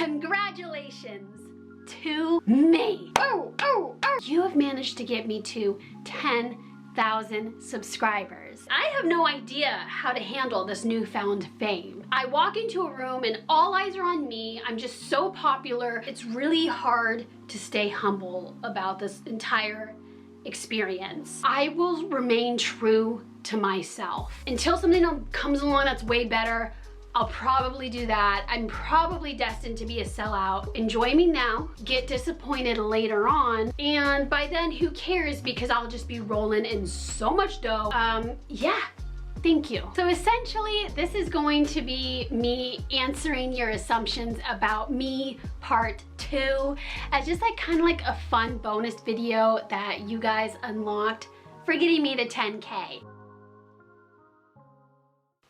Congratulations to me. You have managed to get me to 10,000 subscribers. I have no idea how to handle this newfound fame. I walk into a room and all eyes are on me. I'm just so popular. It's really hard to stay humble about this entire experience. I will remain true to myself. Until something comes along that's way better, I'll probably do that. I'm probably destined to be a sellout. Enjoy me now, get disappointed later on, and by then who cares, because I'll just be rolling in so much dough. Yeah, thank you. So essentially, this is going to be me answering your assumptions about me, part 2, as just like kind of like a fun bonus video that you guys unlocked for getting me to 10K.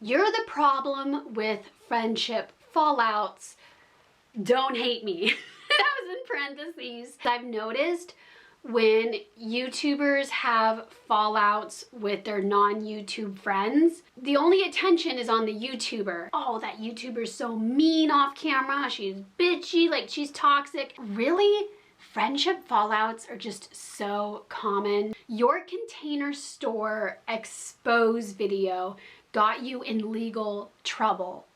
You're the problem with friendship fallouts. Don't hate me. That was in parentheses. I've noticed when YouTubers have fallouts with their non-YouTube friends, the only attention is on the YouTuber. Oh, that YouTuber's so mean off camera. She's bitchy, like she's toxic. Really? Friendship fallouts are just so common. Your Container Store expose video got you in legal trouble.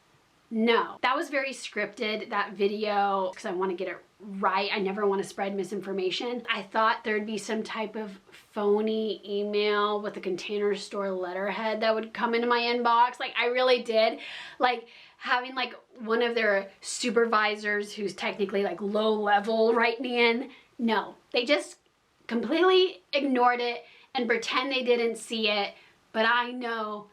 No, that was very scripted, that video, because I want to get it right. I never want to spread misinformation. I thought there'd be some type of phony email with a Container Store letterhead that would come into my inbox. Like, I really did. Like, having like one of their supervisors who's technically like low level write me in. No, they just completely ignored it and pretend they didn't see it. But I know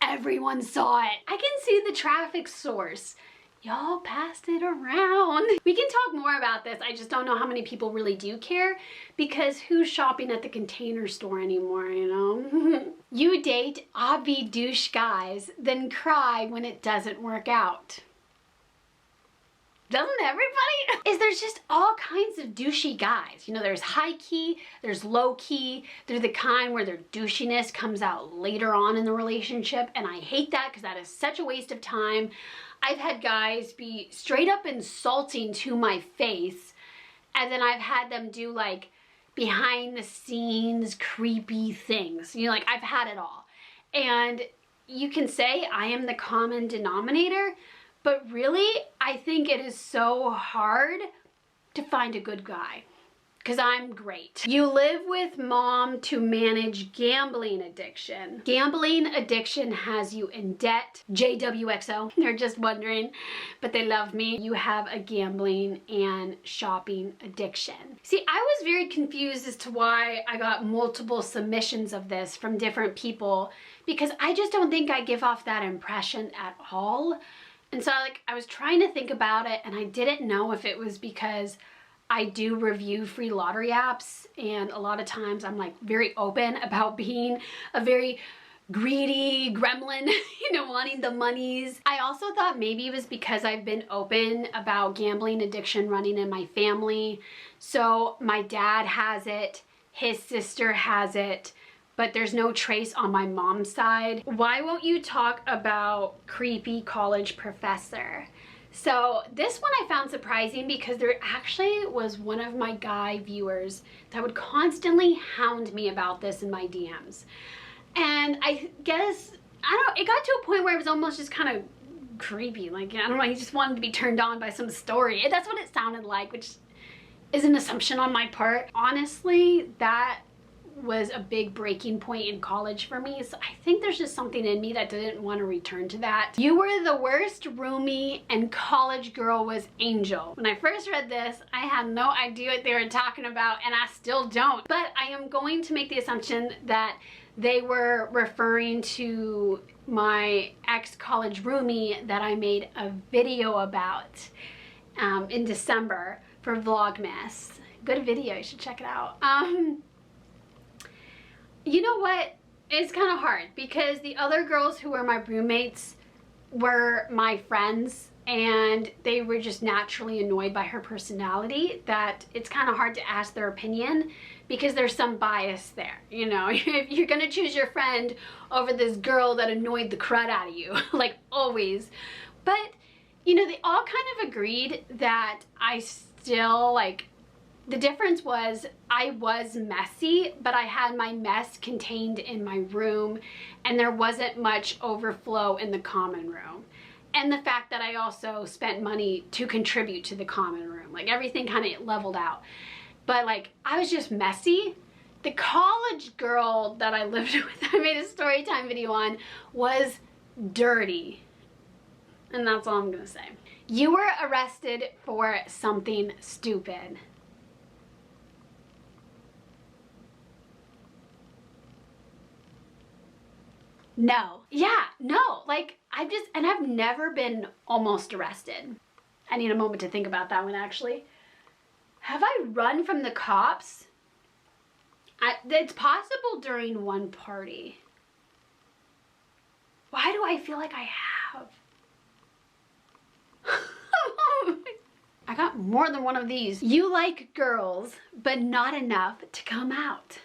everyone saw it. I can see the traffic source. Y'all passed it around. We can talk more about this. I just don't know how many people really do care, because who's shopping at the Container Store anymore, you know? You date obvi douche guys, then cry when it doesn't work out. Doesn't everybody? There's just all kinds of douchey guys. You know, there's high key, there's low key. They're the kind where their douchiness comes out later on in the relationship, and I hate that because that is such a waste of time. I've had guys be straight up insulting to my face, and then I've had them do like behind the scenes creepy things. You know, like I've had it all. And you can say I am the common denominator, but really, I think it is so hard to find a good guy, because I'm great. You live with mom to manage gambling addiction. Gambling addiction has you in debt. JWXO, they're just wondering, but they love me. You have a gambling and shopping addiction. See, I was very confused as to why I got multiple submissions of this from different people, because I just don't think I give off that impression at all. And so I was trying to think about it, and I didn't know if it was because I do review free lottery apps, and a lot of times I'm like very open about being a very greedy gremlin, you know, wanting the monies. I also thought maybe it was because I've been open about gambling addiction running in my family. So my dad has it, his sister has it, but there's no trace on my mom's side. Why won't you talk about creepy college professor? So this one I found surprising, because there actually was one of my guy viewers that would constantly hound me about this in my DMs. And I guess, I don't know, it got to a point where it was almost just kind of creepy. Like, I don't know, he just wanted to be turned on by some story. And that's what it sounded like, which is an assumption on my part. Honestly, that was a big breaking point in college for me, so I think there's just something in me that didn't want to return to that. You were the worst roomie and college girl was Angel. When I first read this, I had no idea what they were talking about, and I still don't, but I am going to make the assumption that they were referring to my ex-college roomie that I made a video about in December for Vlogmas. Good video, you should check it out. You know what? It's kind of hard, because the other girls who were my roommates were my friends, and they were just naturally annoyed by her personality, that it's kind of hard to ask their opinion, because there's some bias there. You know, if you're gonna choose your friend over this girl that annoyed the crud out of you, like always. But You know, they all kind of agreed that I still, like, the difference was I was messy, but I had my mess contained in my room and there wasn't much overflow in the common room. And the fact that I also spent money to contribute to the common room. Like, everything kind of leveled out. But, like, I was just messy. The college girl that I lived with, I made a story time video on, was dirty. And that's all I'm gonna say. You were arrested for something stupid. No. Yeah, no. Like, I've never been almost arrested. I need a moment to think about that one, actually. Have I run from the cops? It's possible during one party. Why do I feel like I have? I got more than one of these. You like girls, but not enough to come out.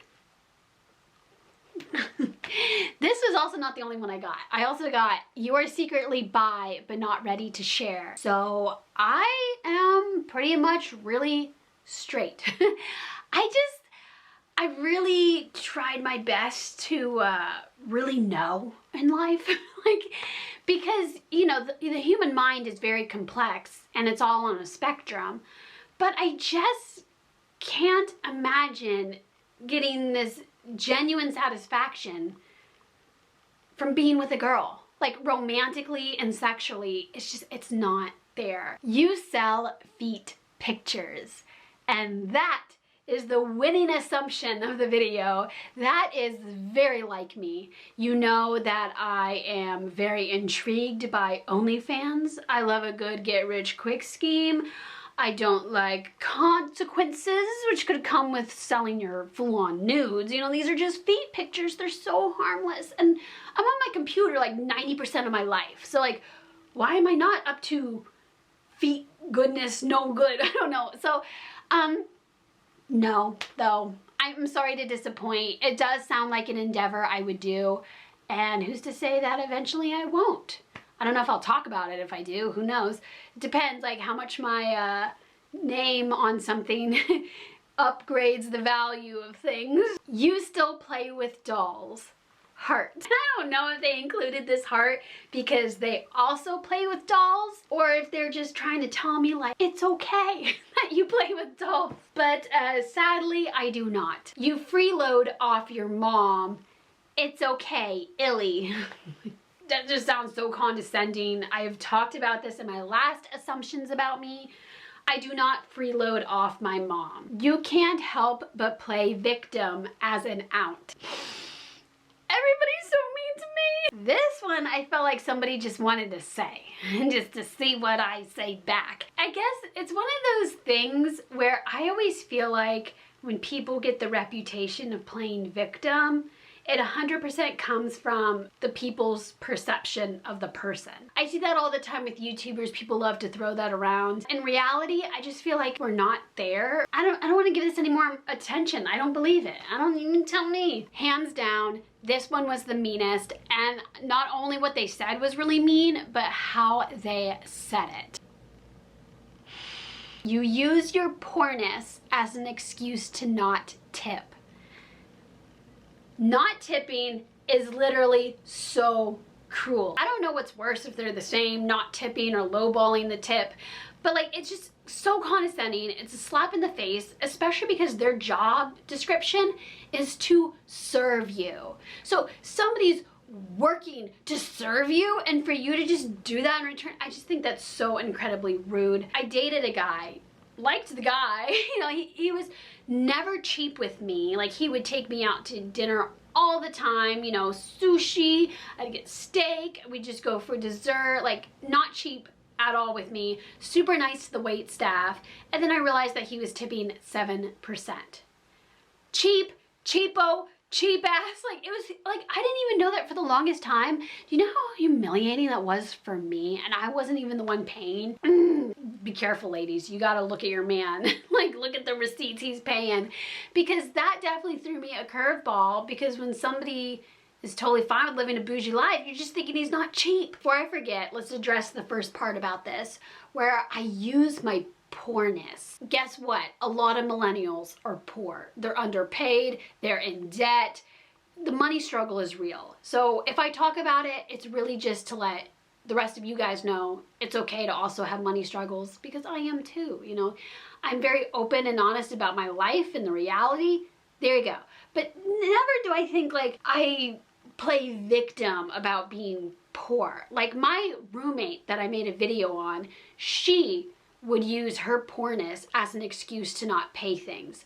This was also not the only one I got. I also got, you are secretly bi, but not ready to share. So I am pretty much really straight. I really tried my best to really know in life. Like, because, you know, the human mind is very complex and it's all on a spectrum. But I just can't imagine getting this genuine satisfaction from being with a girl. Like, romantically and sexually, it's not there. You sell feet pictures, and that is the winning assumption of the video. That is very like me. You know that I am very intrigued by OnlyFans. I love a good get-rich-quick scheme. I don't like consequences, which could come with selling your full-on nudes. You know, these are just feet pictures. They're so harmless. And I'm on my computer like 90% of my life. So, like, why am I not up to feet goodness, no good? I don't know. So, no, though. I'm sorry to disappoint. It does sound like an endeavor I would do. And who's to say that eventually I won't? I don't know if I'll talk about it if I do. Who knows? It depends, like, how much my name on something upgrades the value of things. You still play with dolls. Heart. I don't know if they included this heart because they also play with dolls, or if they're just trying to tell me, like, it's okay that you play with dolls. But sadly, I do not. You freeload off your mom. It's okay, Illy. That just sounds so condescending. I have talked about this in my last assumptions about me. I do not freeload off my mom. You can't help but play victim as an out. Everybody's so mean to me. This one I felt like somebody just wanted to say, just to see what I say back. I guess it's one of those things where I always feel like when people get the reputation of playing victim, it 100% comes from the people's perception of the person. I see that all the time with YouTubers. People love to throw that around. In reality, I just feel like we're not there. I don't want to give this any more attention. I don't believe it. I don't even tell me. Hands down, this one was the meanest, and not only what they said was really mean, but how they said it. You use your poorness as an excuse to not tip. Not tipping is literally so cruel. I don't know what's worse, if they're the same, not tipping or lowballing the tip, but like, it's just so condescending. It's a slap in the face, especially because their job description is to serve you. So somebody's working to serve you, and for you to just do that in return, I just think that's so incredibly rude. I dated a guy, liked the guy, you know, he was never cheap with me. Like, he would take me out to dinner all the time, you know, sushi, I'd get steak, we'd just go for dessert, like, not cheap at all with me, super nice to the wait staff, and then I realized that he was tipping 7%. Cheap, cheapo, cheap ass. Like, it was like, I didn't even know that for the longest time. Do you know how humiliating that was for me? And I wasn't even the one paying. Be careful, ladies. You gotta look at your man. Like, look at the receipts he's paying. Because that definitely threw me a curveball, because when somebody is totally fine with living a bougie life. You're just thinking he's not cheap. Before I forget, let's address the first part about this, where I use my poorness. Guess what? A lot of millennials are poor. They're underpaid, they're in debt. The money struggle is real. So if I talk about it, it's really just to let the rest of you guys know it's okay to also have money struggles, because I am too, you know. I'm very open and honest about my life and the reality. There you go. But never do I think like I play victim about being poor. Like my roommate that I made a video on, she would use her poorness as an excuse to not pay things.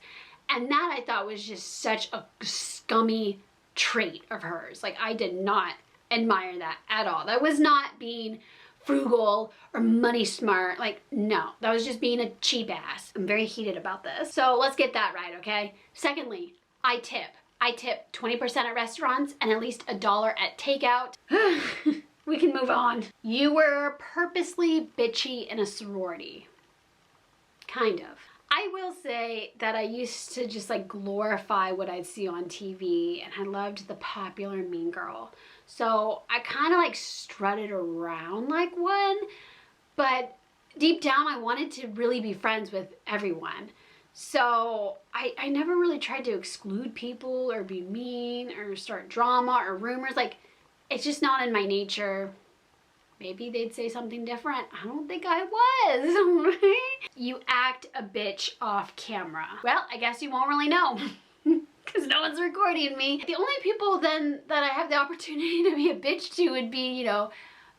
And that I thought was just such a scummy trait of hers. Like I did not admire that at all. That was not being frugal or money smart. Like, no, that was just being a cheap ass. I'm very heated about this. So let's get that right, okay? Secondly, I tip. I tip 20% at restaurants and at least $1 at takeout. We can move on. You were purposely bitchy in a sorority. Kind of. I will say that I used to just like glorify what I'd see on TV, and I loved the popular mean girl. So I kind of like strutted around like one, but deep down I wanted to really be friends with everyone. So I never really tried to exclude people or be mean or start drama or rumors. Like, it's just not in my nature. Maybe they'd say something different. I don't think I was. You act a bitch off camera. Well, I guess you won't really know because no one's recording me. The only people then that I have the opportunity to be a bitch to would be, you know,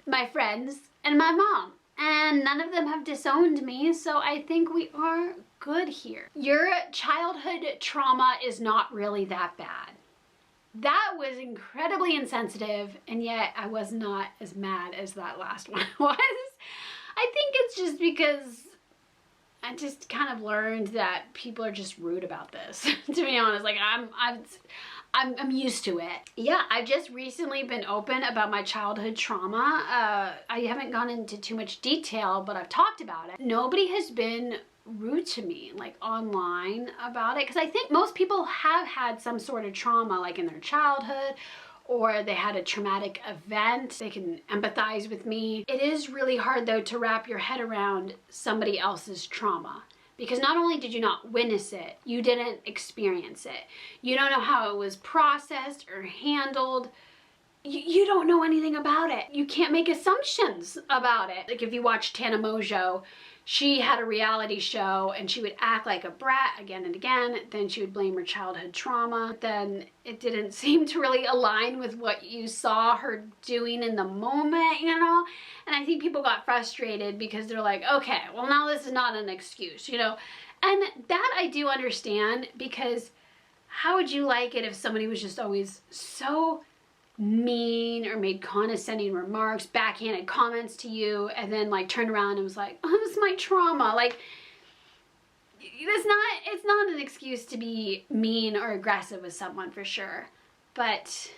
my friends and my mom. And none of them have disowned me, so I think we are good here. Your childhood trauma is not really that bad. That was incredibly insensitive, and yet I was not as mad as that last one was. I think it's just because I just kind of learned that people are just rude about this. To be honest, like I'm used to it. Yeah, I've just recently been open about my childhood trauma. I haven't gone into too much detail, but I've talked about it. Nobody has been rude to me like online about it, because I think most people have had some sort of trauma like in their childhood, or they had a traumatic event. They can empathize with me. It is really hard though to wrap your head around somebody else's trauma, because not only did you not witness it, you didn't experience it. You don't know how it was processed or handled. You don't know anything about it. You can't make assumptions about it. Like if you watch Tana Mojo, she had a reality show and she would act like a brat again and again. Then she would blame her childhood trauma. Then it didn't seem to really align with what you saw her doing in the moment, you know? And I think people got frustrated because they're like, okay, well now this is not an excuse, you know? And that I do understand, because how would you like it if somebody was just always so mean or made condescending remarks, backhanded comments to you, and then like turned around and was like, oh, this is my trauma. Like, it's not an excuse to be mean or aggressive with someone, for sure. But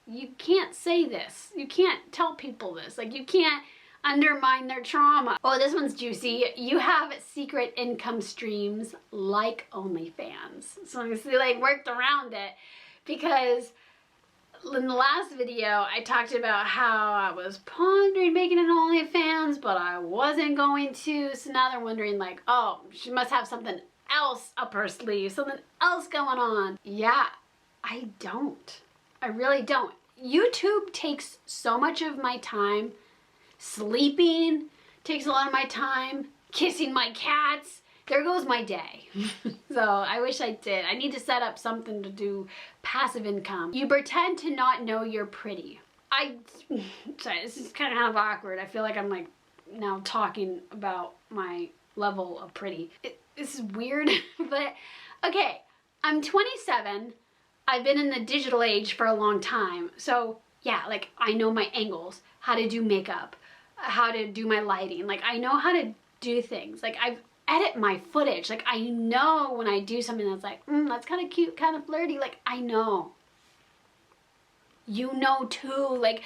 you can't say this. You can't tell people this. Like, you can't undermine their trauma. Oh, this one's juicy. You have secret income streams like OnlyFans. So I see, like, worked around it, because in the last video, I talked about how I was pondering making an OnlyFans, but I wasn't going to. So now they're wondering like, oh, she must have something else up her sleeve, something else going on. Yeah, I don't. I really don't. YouTube takes so much of my time. Sleeping takes a lot of my time. Kissing my cats. There goes my day. So I wish I did. I need to set up something to do passive income. You pretend to not know you're pretty. Sorry, this is kind of awkward. I feel like I'm like now talking about my level of pretty. This is weird, but okay. I'm 27. I've been in the digital age for a long time. So yeah, like I know my angles, how to do makeup, how to do my lighting. Like I know how to do things. Like I've edit my footage. Like I know when I do something that's like, that's kind of cute, kind of flirty. Like I know. You know too. Like,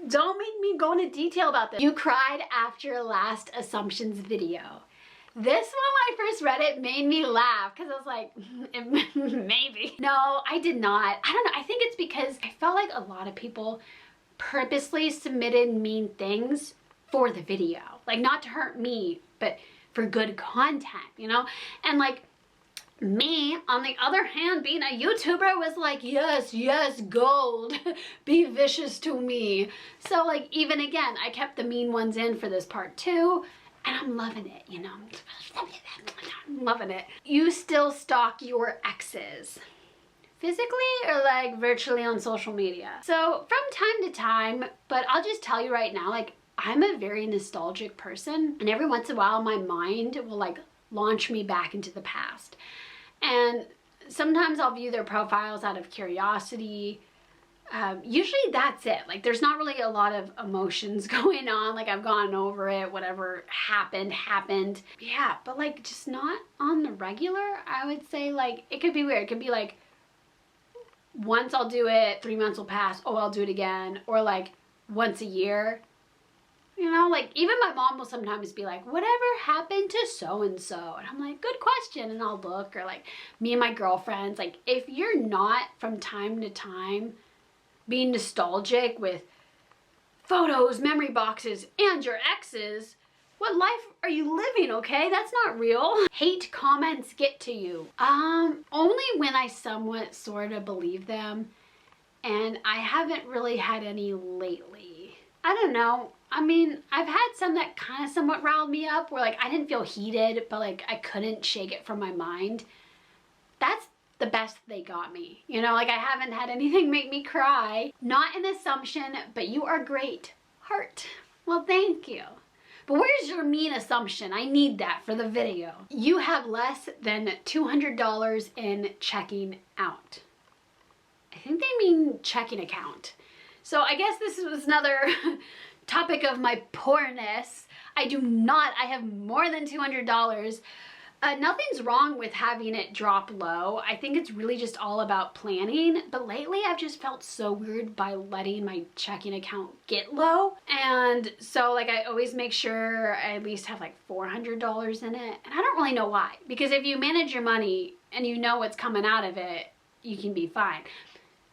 don't make me go into detail about this. You cried after your last assumptions video. This one, when I first read it, made me laugh because I was like, maybe. No, I did not. I don't know. I think it's because I felt like a lot of people purposely submitted mean things for the video. Like, not to hurt me, but for good content, you know? And like, me, on the other hand, being a YouTuber, was like, yes, yes, gold. Be vicious to me. So like, even again, I kept the mean ones in for this part too, and I'm loving it, you know? I'm loving it. You still stalk your exes. Physically or like virtually on social media? So from time to time, but I'll just tell you right now, like, I'm a very nostalgic person, and every once in a while my mind will like launch me back into the past. And sometimes I'll view their profiles out of curiosity. Usually that's it. Like, there's not really a lot of emotions going on. Like, I've gone over it, whatever happened. Yeah, but like, just not on the regular. I would say, like, it could be weird. It could be like, once I'll do it, 3 months will pass, oh, I'll do it again. Or like once a year. You know, like, even my mom will sometimes be like, whatever happened to so-and-so? And I'm like, good question. And I'll look. Or like, me and my girlfriends, like, if you're not from time to time being nostalgic with photos, memory boxes, and your exes, what life are you living, okay? That's not real. Hate comments get to you. Only when I somewhat sort of believe them. And I haven't really had any lately. I don't know. I mean, I've had some that kind of somewhat riled me up, where like I didn't feel heated, but like I couldn't shake it from my mind. That's the best they got me. You know, like, I haven't had anything make me cry. Not an assumption, but you are great. Heart. Well, thank you. But where's your mean assumption? I need that for the video. You have less than $200 in checking out. I think they mean checking account. So I guess this was another topic of my poorness. I do not. I have more than $200. Nothing's wrong with having it drop low. I think it's really just all about planning. But lately I've just felt so weird by letting my checking account get low. And so like, I always make sure I at least have like $400 in it. And I don't really know why. Because if you manage your money and you know what's coming out of it, you can be fine.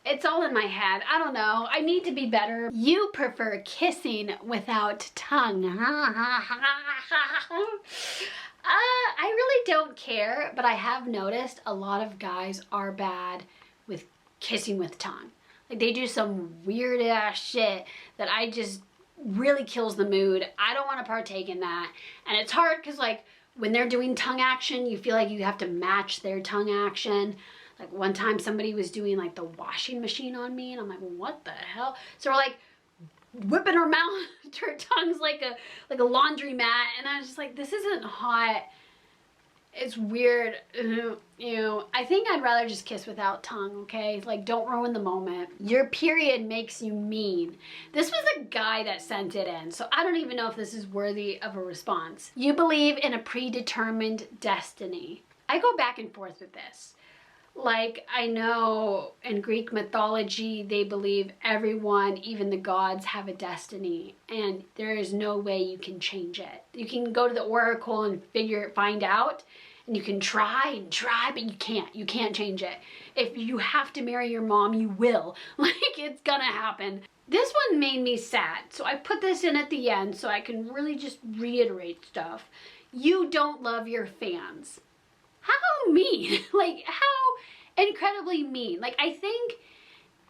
It's all in my head. I don't know. I need to be better. You prefer kissing without tongue. I really don't care, but I have noticed a lot of guys are bad with kissing with tongue. Like, they do some weird ass shit that I just really kills the mood. I don't want to partake in that. And it's hard because like, when they're doing tongue action, you feel like you have to match their tongue action. Like, one time somebody was doing like the washing machine on me, and I'm like, what the hell? So we're like whipping her mouth, her tongue's like a laundry mat, and I was just like, this isn't hot. It's weird. You know, I think I'd rather just kiss without tongue, okay? Like, don't ruin the moment. Your period makes you mean. This was a guy that sent it in, so I don't even know if this is worthy of a response. You believe in a predetermined destiny. I go back and forth with this. Like, I know in Greek mythology, they believe everyone, even the gods, have a destiny, and there is no way you can change it. You can go to the oracle and find out, and you can try and try, but you can't. You can't change it. If you have to marry your mom, you will. Like, it's gonna happen. This one made me sad, so I put this in at the end so I can really just reiterate stuff. You don't love your fans. How mean? Like, how incredibly mean. Like, I think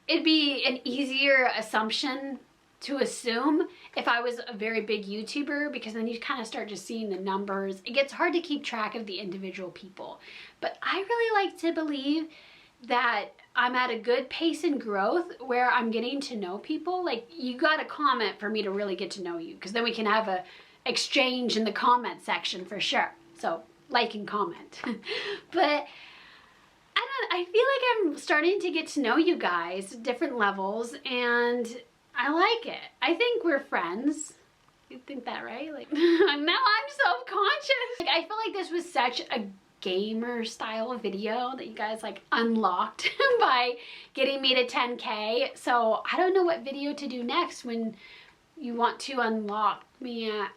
it'd be an easier assumption to assume if I was a very big YouTuber, because then you kind of start just seeing the numbers. It gets hard to keep track of the individual people. But I really like to believe that I'm at a good pace in growth where I'm getting to know people. Like, you gotta comment for me to really get to know you, because then we can have a exchange in the comment section for sure. So, like and comment. But I feel like I'm starting to get to know you guys at different levels, and I like it. I think we're friends. You think that, right? Like, now I'm self-conscious. Like, I feel like this was such a gamer style video that you guys like unlocked by getting me to 10K. So I don't know what video to do next when you want to unlock me at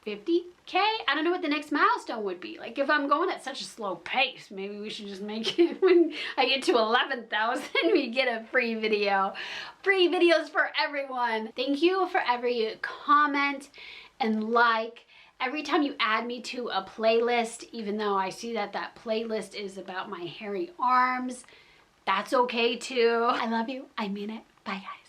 50K? I don't know what the next milestone would be. Like if I'm going at such a slow pace, maybe we should just make it when I get to 11,000, we get a free video. Free videos for everyone. Thank you for every comment and like. Every time you add me to a playlist, even though I see that that playlist is about my hairy arms, that's okay too. I love you. I mean it. Bye guys.